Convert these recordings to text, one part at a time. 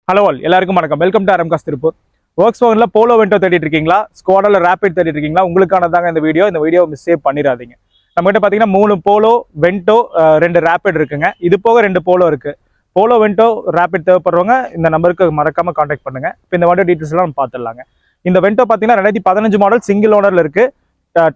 Hello all எல்லாருக்கும் வணக்கம். Welcome to RM cars Tiruppur. Volkswagenல போலோ வென்டோ தேடிட்டு இருக்கீங்களா? ஸ்குவாடால ரேபிட் தேடிட்டு இருக்கீங்களா? உங்களுக்கானதாங்க இந்த வீடியோ மிஸ் பண்ணிடாதீங்க. நம்மகிட்ட பார்த்தீங்கன்னா 3 போலோ வென்டோ 2 ரேபிட் இருக்குங்க. இது போக 2 போலோ இருக்கு. போலோ வென்டோ ரேபிட் தேவைப்படுறவங்க இந்த நம்பருக்கு மறக்காம கான்டாக்ட் பண்ணுங்க. இப்போ இந்த வண்டி டீட்டெயில்ஸ் எல்லாம் பார்த்துடலாங்க. இந்த வென்டோ பார்த்தீங்கன்னா 2015 மாடல் சிங்கிள் ஓனர்ல இருக்கு.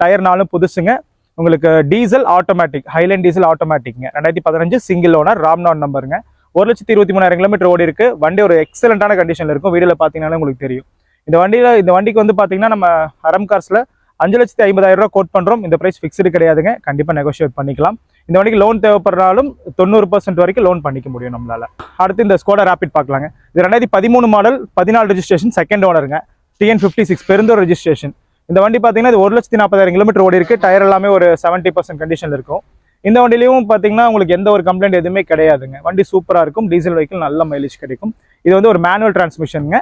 டயர் 4 புதுசுங்க. உங்களுக்கு டீசல் ஆட்டோமேட்டிக் ஹைலைன் டீசல் ஆட்டோமேட்டிக்ங்க. 2015 சிங்கிள் ஓனர் ராம்நாட் நம்பருங்க. 1,23,000 கிலோமீட்டர் ஓடி இருக்கு. வண்டி ஒரு எக்ஸலண்டான கண்டிஷன்ல இருக்கும். வீடியோல பாத்தீங்கன்னா உங்களுக்கு தெரியும். இந்த வண்டிக்கு வந்து பாத்தீங்கன்னா நம்ம அரம் கார்ஸ்ல 5,50,000 ரூபாய் கோட் பண்றோம். இந்த பிரைஸ் ஃபிக்ஸ்டு கிடையாதுங்க. கண்டிப்பா நெகோஷியேட் பண்ணிக்கலாம். இந்த வண்டிக்கு லோன் தேவைப்படுறாலும் 90% வரைக்கும் லோன் பண்ணிக்க முடியும் நம்மளால. அடுத்து இந்த ஸ்கோடா ரேபிட் பார்க்கலாங்க. இது 2013 மாடல் 14 ரெஜிஸ்ட்ரேஷன் செகண்ட் ஓனருங்க. TN56 Perundur registration. இந்த வண்டி பாத்தீங்கன்னா இது 1,40,000 கிலோமீட்டர் ஓடி இருக்கு. டயர் எல்லாமே ஒரு 70% கண்டிஷன்ல இருக்கும். இந்த வண்டியிலையும் பார்த்தீங்கன்னா உங்களுக்கு எந்த ஒரு கம்ப்ளைண்ட் எதுவுமே கிடையாதுங்க. வண்டி சூப்பராக இருக்கும். டீசல் வெஹிக்கிள் நல்ல மைலேஜ் கிடைக்கும். இது வந்து ஒரு மேனுவல் டிரான்ஸ்மிஷனுங்க.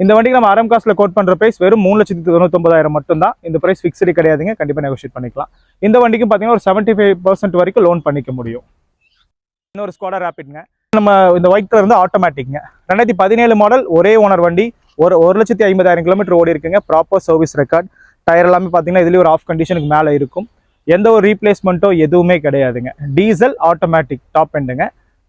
இந்த வண்டிக்கு நம்ம அரம் காஸ்ட்ல கோட் பண்ற பிரைஸ் வெறும் 3,99,000 மட்டும் தான். இந்த பிரைஸ் ஃபிக்ஸ்டு கிடையாதுங்க. கண்டிப்பாக நெகோஷியேட் பண்ணிக்கலாம். இந்த வண்டிக்கும் பார்த்தீங்கன்னா ஒரு 75% வரைக்கும் லோன் பண்ணிக்க முடியும். இன்னொரு ஸ்குவாடா ரேபிட்ங்க. நம்ம இந்த ஒயிட் கலர் வந்து ஆட்டோமேட்டிக்ங்க. 2017 மாடல் ஒரே ஓனர் வண்டி. 1,50,000 கிலோமீட்டர் ஓடி இருக்குங்க. Proper service record. டயர் எல்லாமே பார்த்தீங்கன்னா இதுலேயும் ஒரு ஆஃப் கண்டிஷனுக்கு மேலே இருக்கும். எந்த ஒரு ரீப்ளேஸ்மெண்ட்டோ எதுவுமே கிடையாதுங்க. டீசல் ஆட்டோமேட்டிக் டாப் எண்டுங்க.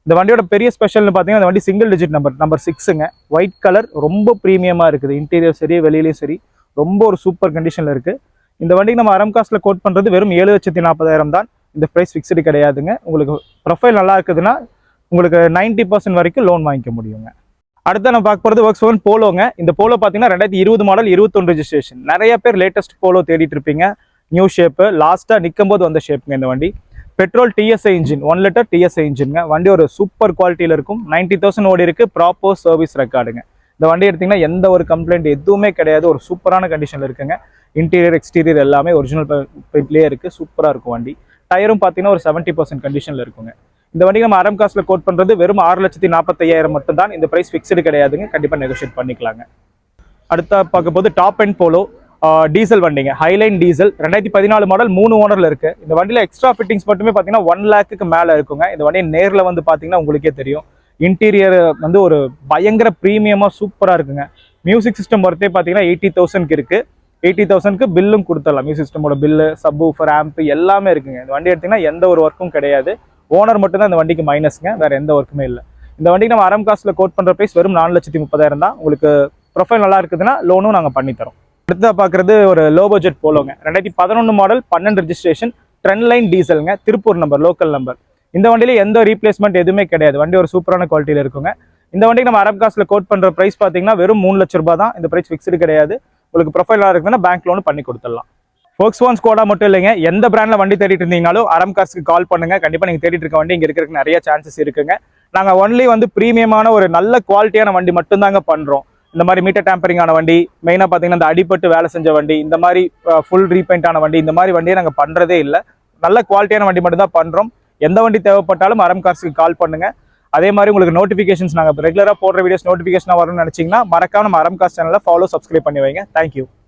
இந்த வண்டியோட பெரிய ஸ்பெஷல்னு பார்த்தீங்கன்னா இந்த வண்டி சிங்கிள் டிஜிட் நம்பர் 6ங்க. ஒயிட் கலர் ரொம்ப ப்ரீமியமாக இருக்குது. இன்டீரியர் சரி வெளியிலையும் சரி ரொம்ப ஒரு சூப்பர் கண்டிஷனில் இருக்குது. இந்த வண்டிக்கு நம்ம அரம் காஸ்ட்ல கோட் பண்ணுறது வெறும் 7,40,000 தான். இந்த ப்ரைஸ் ஃபிக்ஸ்டு கிடையாதுங்க. உங்களுக்கு ப்ரொஃபைல் நல்லா இருக்குதுன்னா உங்களுக்கு 90% வரைக்கும் லோன் வாங்கிக்க முடியுங்க. அடுத்து நம்ம பார்க்க போகிறது Volkswagen போலோங்க. இந்த போலோ பார்த்தீங்கன்னா 2020 மாடல் 21 ரெஜிஸ்ட்ரேஷன். நிறைய பேர் லேட்டஸ்ட் போலோ தேடிட்டு இருப்பீங்க. நியூ ஷேப்பு லாஸ்ட்டாக நிற்கும் போது வந்த ஷேப்புங்க இந்த வண்டி. Petrol TSI engine 1 litre TSI இன்ஜின்ங்க. வண்டி ஒரு சூப்பர் குவாலிட்டியில் இருக்கும். 90,000 ஓடி இருக்கு. ப்ராப்பர் சர்வீஸ் ரெக்கார்டுங்க. இந்த வண்டி எடுத்தீங்கன்னா எந்த ஒரு கம்ப்ளைண்ட் எதுவுமே கிடையாது. ஒரு சூப்பரான கண்டிஷனில் இருக்குங்க. இன்டீரியர் எக்ஸ்டீரியர் எல்லாமே ஒரிஜினல் பெயிண்ட்லேயே இருக்குது. சூப்பராக இருக்கும் வண்டி. டயரும் பார்த்தீங்கன்னா ஒரு 70% கண்டிஷனில் இருக்குங்க. இந்த வண்டிக்கு நம்ம அரம் காஸ்ட்ல கோட் பண்ணுறது வெறும் 6,45,000 மட்டும் தான். இந்த ப்ரைஸ் ஃபிக்ஸ்டு கிடையாதுங்க. கண்டிப்பாக நெகோஷியேட் பண்ணிக்கலாங்க. அடுத்த பார்க்க போது டாப் அண்ட் போலோ டீசல் வண்டிங்க. ஹைலைன் டீசல் 2014 மாடல் 3 ஓனர்ல இருக்கு. இந்த வண்டியில எக்ஸ்ட்ரா ஃபிட்டிங்ஸ் மட்டுமே பார்த்தீங்கன்னா 1 லேக்குக்கு மேலே இருக்குங்க. இந்த வண்டியை நேரில் வந்து பார்த்தீங்கன்னா உங்களுக்கே தெரியும். இன்டீரியர் வந்து ஒரு பயங்கர ப்ரீமியமாக சூப்பராக இருக்குங்க. மியூசிக் சிஸ்டம் ஒர்த்தே பார்த்தீங்கன்னா 80,000க்கு இருக்கு. 80,000க்கு பில்லும் கொடுத்துடலாம். மியூசிக் சிஸ்டமோட பில்லு, சப் ஊஃபர், ஆம்ப் எல்லாமே இருக்குங்க. இந்த வண்டி எடுத்தீங்கன்னா எந்த ஒரு ஒர்க்கும் கிடையாது. ஓனர் மட்டும் தான் இந்த வண்டிக்கு மைனஸ்ங்க. வேற எந்த ஒர்க்குமே இல்லை. இந்த வண்டிக்கு நம்ம அரம் காஸ்ட்ல கோட் பண்ற பிரைஸ் வெறும் 4,30,000 தான். உங்களுக்கு ப்ரொஃபைல் நல்லா இருக்குதுன்னா லோனும் நாங்கள் பண்ணித்தரோம். அடுத்தா பார்க்குறது ஒரு லோ பட்ஜெட் போலோங்க. 2011 மாடல் 12 ரெஜிஸ்ட்ரேஷன் ட்ரெண்ட் லைன் டீசலுங்க. Tiruppur number, local number. இந்த வண்டியில எந்த ரீப்ளேஸ்மெண்ட் எதுவுமே கிடையாது. வண்டி ஒரு சூப்பரான குவாலிட்டியில் இருக்குங்க. இந்த வண்டிக்கு நம்ம அரம் காஸ்ட்ல கோட் பண்ற பிரைஸ் பார்த்தீங்கன்னா வெறும் 3 லட்ச ரூபாய் தான். இந்த பிரைஸ் ஃபிக்ஸ்டு கிடையாது. உங்களுக்கு ப்ரொஃபைல் இருக்குதுன்னா பேங்க் லோன் பண்ணி கொடுத்துடலாம். Volkswagen ஸ்குவாடா மட்டும் இல்லைங்க. எந்த பிராண்ட்ல வண்டி தேடிட்டு இருந்தீங்கனாலும் அரம் கார்ஸ்க்கு கால் பண்ணுங்க. கண்டிப்பா நீங்க தேடிட்டு இருக்க வண்டி இங்க இருக்கிறதுக்கு நிறைய சான்சஸ் இருக்குங்க. நாங்க ஒன்லி வந்து பிரீமியமான ஒரு நல்ல குவாலிட்டியான வண்டி மட்டும் தாங்க பண்றோம். இந்த மாதிரி மீட்டர் டேம்பரிங் ஆன வண்டி, மெயினா பாத்தீங்கன்னா இந்த அடிபட்டு வேலை செஞ்ச வண்டி, இந்த மாதிரி ஃபுல் ரீபெயிண்ட் ஆன வண்டி, இந்த மாதிரி வண்டியை நாங்க பண்றதே இல்லை. நல்ல குவாலிட்டியான வண்டி மட்டும் தான் பண்றோம். எந்த வண்டி தேவைப்பட்டாலும் அரம் கார்ஸ்க்கு கால் பண்ணுங்க. அதே மாதிரி உங்களுக்கு நோட்டிபிகேஷன்ஸ் நாங்க ரெகுலரா போடுற வீடியோஸ் நோட்டிபிகேஷனா வரும்னு நினைச்சீங்கன்னா மறக்காம நம்ம அரம் கார்ஸ் சேனலை ஃபாலோ சப்ஸ்கிரைப் பண்ணி வைங்க. தேங்க்யூ.